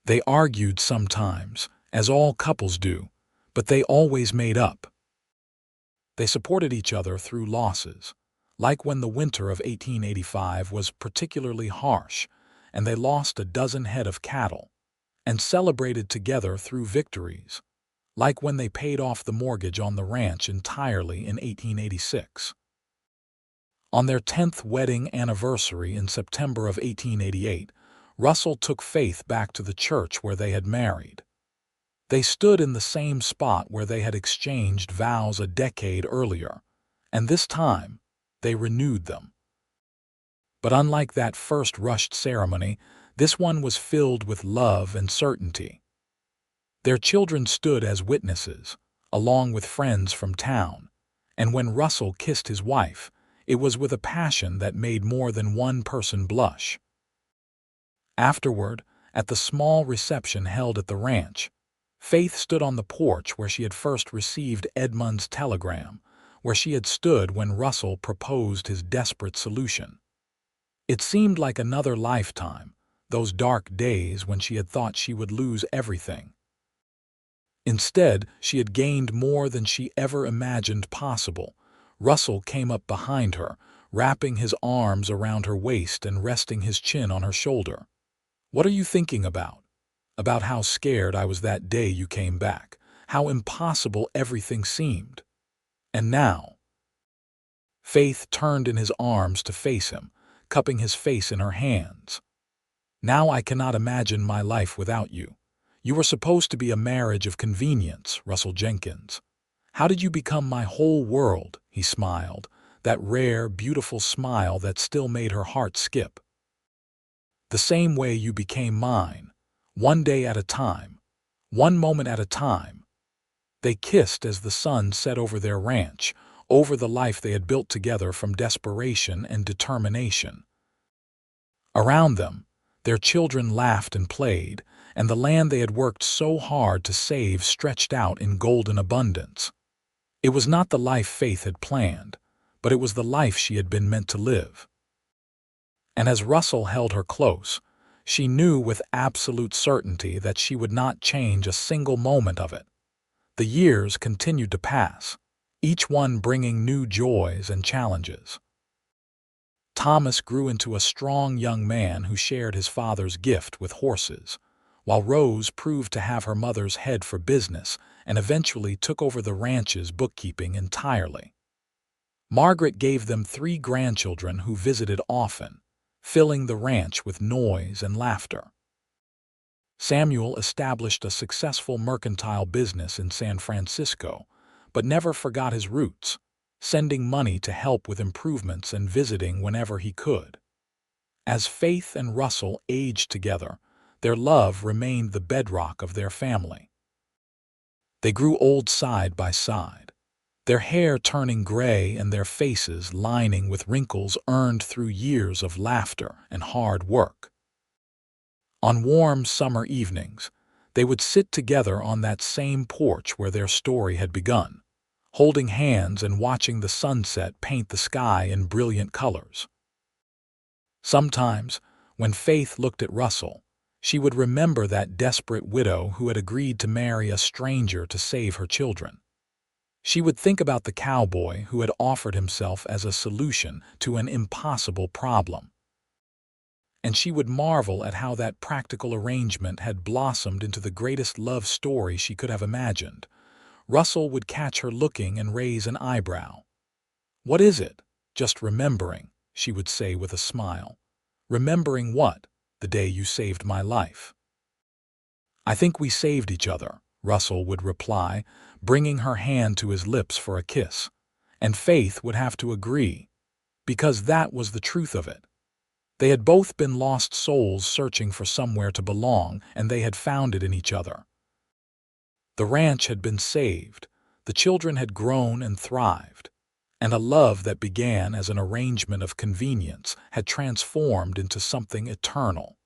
They argued sometimes, as all couples do, but they always made up. They supported each other through losses, like when the winter of 1885 was particularly harsh, and they lost a dozen head of cattle, and celebrated together through victories, like when they paid off the mortgage on the ranch entirely in 1886. On their 10th wedding anniversary in September of 1888, Russell took Faith back to the church where they had married. They stood in the same spot where they had exchanged vows a decade earlier, and this time they renewed them. But unlike that first rushed ceremony, this one was filled with love and certainty. Their children stood as witnesses, along with friends from town, and when Russell kissed his wife, it was with a passion that made more than one person blush. Afterward, at the small reception held at the ranch, Faith stood on the porch where she had first received Edmund's telegram, where she had stood when Russell proposed his desperate solution. It seemed like another lifetime, those dark days when she had thought she would lose everything. Instead, she had gained more than she ever imagined possible. Russell came up behind her, wrapping his arms around her waist and resting his chin on her shoulder. "What are you thinking about?" "About how scared I was that day you came back, how impossible everything seemed. And now." Faith turned in his arms to face him, cupping his face in her hands. "Now I cannot imagine my life without you. You were supposed to be a marriage of convenience, Russell Jenkins. How did you become my whole world?" He smiled, that rare, beautiful smile that still made her heart skip. "The same way you became mine, one day at a time, one moment at a time." They kissed as the sun set over their ranch, over the life they had built together from desperation and determination. Around them, their children laughed and played, and the land they had worked so hard to save stretched out in golden abundance. It was not the life Faith had planned, but it was the life she had been meant to live. And as Russell held her close, she knew with absolute certainty that she would not change a single moment of it. The years continued to pass, each one bringing new joys and challenges. Thomas grew into a strong young man who shared his father's gift with horses, while Rose proved to have her mother's head for business and eventually took over the ranch's bookkeeping entirely. Margaret gave them 3 grandchildren who visited often, filling the ranch with noise and laughter. Samuel established a successful mercantile business in San Francisco, but never forgot his roots, sending money to help with improvements and visiting whenever he could. As Faith and Russell aged together, their love remained the bedrock of their family. They grew old side by side, their hair turning gray and their faces lining with wrinkles earned through years of laughter and hard work. On warm summer evenings, they would sit together on that same porch where their story had begun, holding hands and watching the sunset paint the sky in brilliant colors. Sometimes, when Faith looked at Russell, she would remember that desperate widow who had agreed to marry a stranger to save her children. She would think about the cowboy who had offered himself as a solution to an impossible problem. And she would marvel at how that practical arrangement had blossomed into the greatest love story she could have imagined. Russell would catch her looking and raise an eyebrow. "What is it?" "Just remembering," she would say with a smile. "Remembering what?" "The day you saved my life." "I think we saved each other," Russell would reply, bringing her hand to his lips for a kiss. And Faith would have to agree, because that was the truth of it. They had both been lost souls searching for somewhere to belong, and they had found it in each other. The ranch had been saved, the children had grown and thrived, and a love that began as an arrangement of convenience had transformed into something eternal.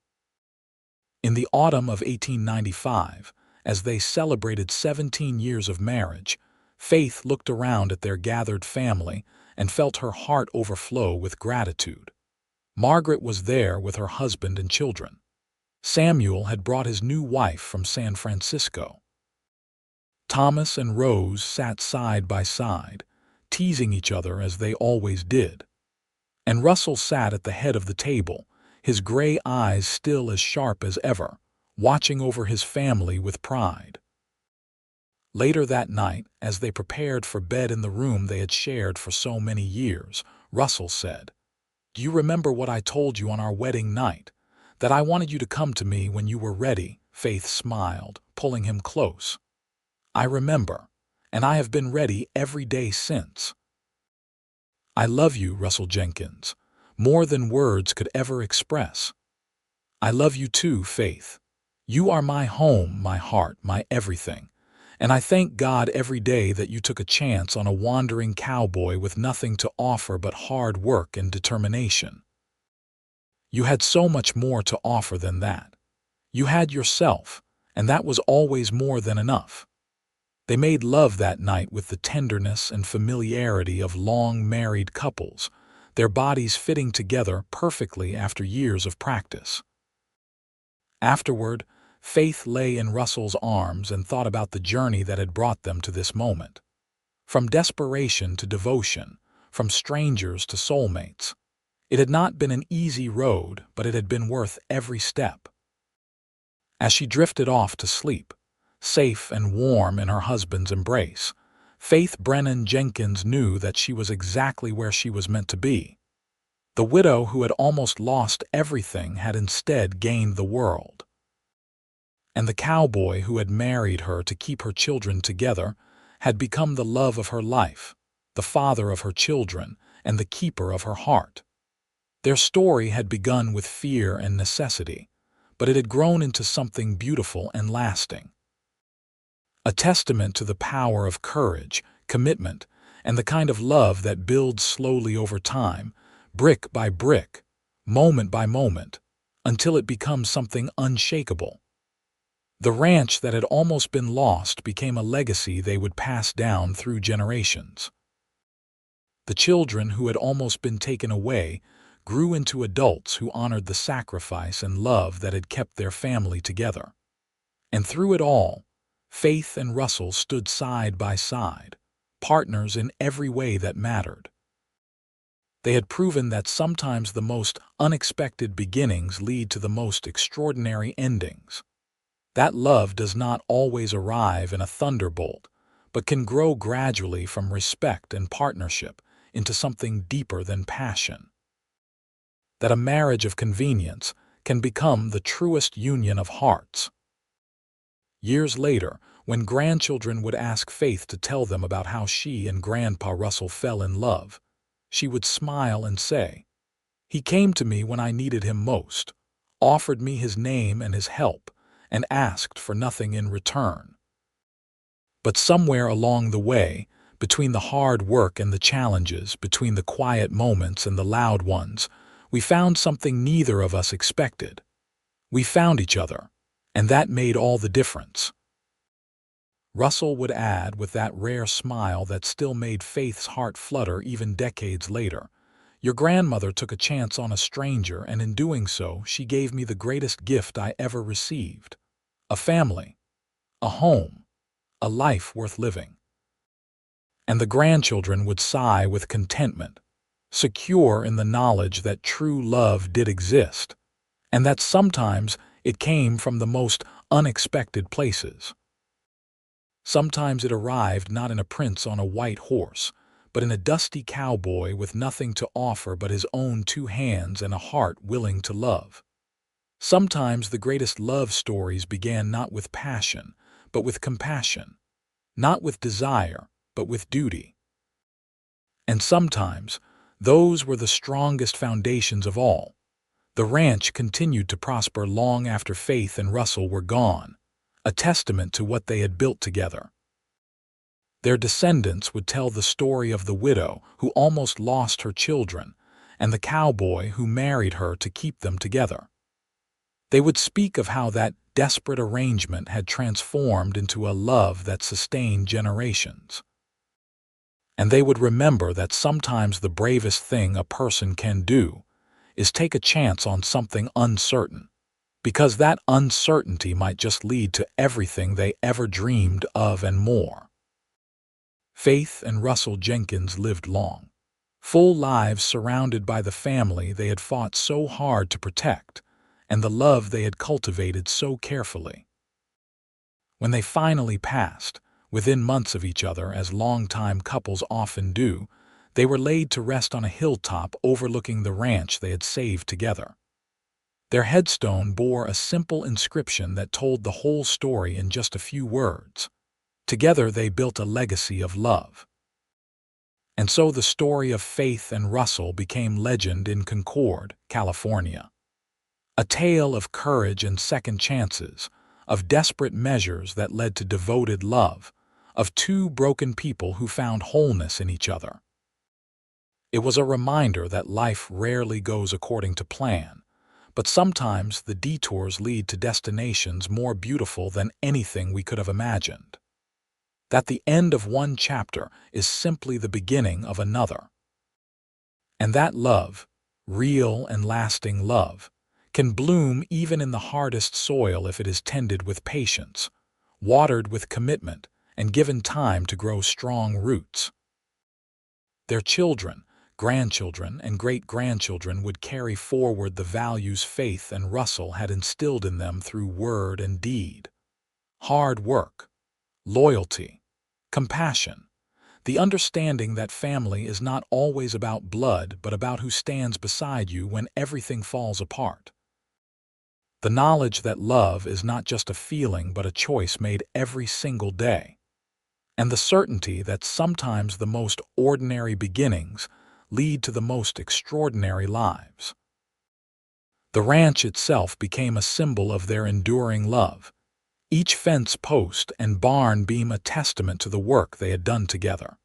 In the autumn of 1895, as they celebrated 17 years of marriage, Faith looked around at their gathered family and felt her heart overflow with gratitude. Margaret was there with her husband and children. Samuel had brought his new wife from San Francisco. Thomas and Rose sat side by side, teasing each other as they always did. And Russell sat at the head of the table, his gray eyes still as sharp as ever, watching over his family with pride. Later that night, as they prepared for bed in the room they had shared for so many years, Russell said, "Do you remember what I told you on our wedding night? That I wanted you to come to me when you were ready?" Faith smiled, pulling him close. "I remember, and I have been ready every day since." "I love you, Russell Jenkins, more than words could ever express." "I love you too, Faith. You are my home, my heart, my everything. And I thank God every day that you took a chance on a wandering cowboy with nothing to offer but hard work and determination. You had so much more to offer than that. You had yourself, and that was always more than enough." They made love that night with the tenderness and familiarity of long married couples, their bodies fitting together perfectly after years of practice. Afterward, Faith lay in Russell's arms and thought about the journey that had brought them to this moment. From desperation to devotion, from strangers to soulmates. It had not been an easy road, but it had been worth every step. As she drifted off to sleep, safe and warm in her husband's embrace, Faith Brennan Jenkins knew that she was exactly where she was meant to be. The widow who had almost lost everything had instead gained the world. And the cowboy who had married her to keep her children together had become the love of her life, the father of her children, and the keeper of her heart. Their story had begun with fear and necessity, but it had grown into something beautiful and lasting. A testament to the power of courage, commitment, and the kind of love that builds slowly over time, brick by brick, moment by moment, until it becomes something unshakable. The ranch that had almost been lost became a legacy they would pass down through generations. The children who had almost been taken away grew into adults who honored the sacrifice and love that had kept their family together. And through it all, Faith and Russell stood side by side, partners in every way that mattered. They had proven that sometimes the most unexpected beginnings lead to the most extraordinary endings. That love does not always arrive in a thunderbolt, but can grow gradually from respect and partnership into something deeper than passion. That a marriage of convenience can become the truest union of hearts. Years later, when grandchildren would ask Faith to tell them about how she and Grandpa Russell fell in love, she would smile and say, "He came to me when I needed him most, offered me his name and his help, and asked for nothing in return." But somewhere along the way, between the hard work and the challenges, between the quiet moments and the loud ones, we found something neither of us expected. We found each other, and that made all the difference. Russell would add with that rare smile that still made Faith's heart flutter even decades later, "Your grandmother took a chance on a stranger, and in doing so, she gave me the greatest gift I ever received. A family, a home, a life worth living." And the grandchildren would sigh with contentment, secure in the knowledge that true love did exist, and that sometimes it came from the most unexpected places. Sometimes it arrived not in a prince on a white horse, but in a dusty cowboy with nothing to offer but his own 2 hands and a heart willing to love. Sometimes the greatest love stories began not with passion, but with compassion, not with desire, but with duty. And sometimes those were the strongest foundations of all. The ranch continued to prosper long after Faith and Russell were gone, a testament to what they had built together. Their descendants would tell the story of the widow who almost lost her children and the cowboy who married her to keep them together. They would speak of how that desperate arrangement had transformed into a love that sustained generations. And they would remember that sometimes the bravest thing a person can do is take a chance on something uncertain, because that uncertainty might just lead to everything they ever dreamed of and more. Faith and Russell Jenkins lived long, full lives surrounded by the family they had fought so hard to protect, and the love they had cultivated so carefully. When they finally passed, within months of each other, as longtime couples often do, they were laid to rest on a hilltop overlooking the ranch they had saved together. Their headstone bore a simple inscription that told the whole story in just a few words. Together they built a legacy of love. And so the story of Faith and Russell became legend in Concord, California. A tale of courage and second chances, of desperate measures that led to devoted love, of two broken people who found wholeness in each other. It was a reminder that life rarely goes according to plan, but sometimes the detours lead to destinations more beautiful than anything we could have imagined. That the end of one chapter is simply the beginning of another. And that love, real and lasting love, can bloom even in the hardest soil if it is tended with patience, watered with commitment, and given time to grow strong roots. Their children, grandchildren, and great-grandchildren would carry forward the values Faith and Russell had instilled in them through word and deed. Hard work, loyalty, compassion, the understanding that family is not always about blood but about who stands beside you when everything falls apart. The knowledge that love is not just a feeling but a choice made every single day. And the certainty that sometimes the most ordinary beginnings lead to the most extraordinary lives. The ranch itself became a symbol of their enduring love, each fence post and barn beam a testament to the work they had done together.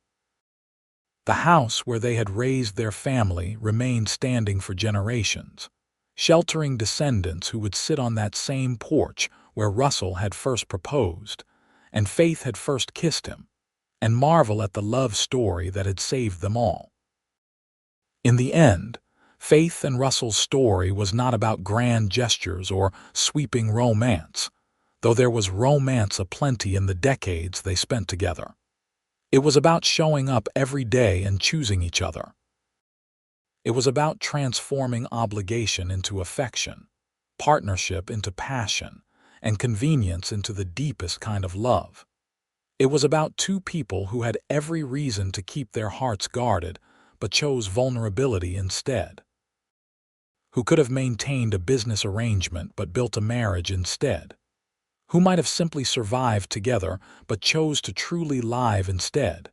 The house where they had raised their family remained standing for generations, sheltering descendants who would sit on that same porch where Russell had first proposed, and Faith had first kissed him, and marvel at the love story that had saved them all. In the end, Faith and Russell's story was not about grand gestures or sweeping romance, though there was romance aplenty in the decades they spent together. It was about showing up every day and choosing each other. It was about transforming obligation into affection, partnership into passion, and convenience into the deepest kind of love. It was about two people who had every reason to keep their hearts guarded, but chose vulnerability instead. Who could have maintained a business arrangement but built a marriage instead. Who might have simply survived together but chose to truly live instead.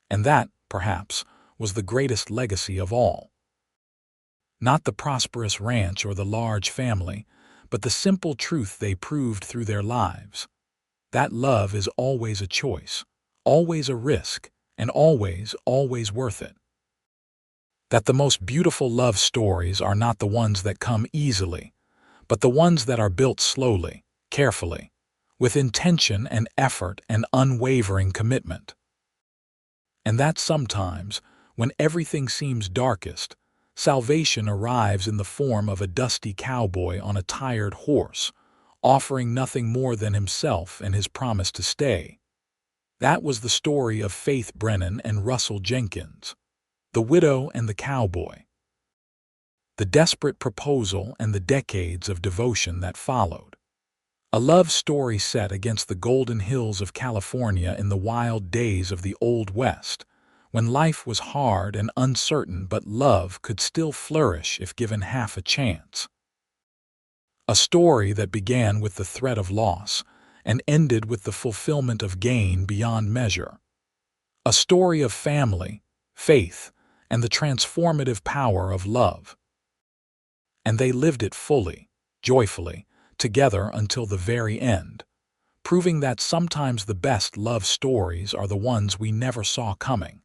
And that, perhaps, was the greatest legacy of all. Not the prosperous ranch or the large family, but the simple truth they proved through their lives. That love is always a choice, always a risk, and always, always worth it. That the most beautiful love stories are not the ones that come easily, but the ones that are built slowly, carefully, with intention and effort and unwavering commitment. And that sometimes, when everything seems darkest, salvation arrives in the form of a dusty cowboy on a tired horse, offering nothing more than himself and his promise to stay. That was the story of Faith Brennan and Russell Jenkins, the widow and the cowboy. The desperate proposal and the decades of devotion that followed. A love story set against the golden hills of California in the wild days of the Old West, when life was hard and uncertain but love could still flourish if given half a chance. A story that began with the threat of loss and ended with the fulfillment of gain beyond measure. A story of family, faith, and the transformative power of love. And they lived it fully, joyfully, together until the very end, proving that sometimes the best love stories are the ones we never saw coming.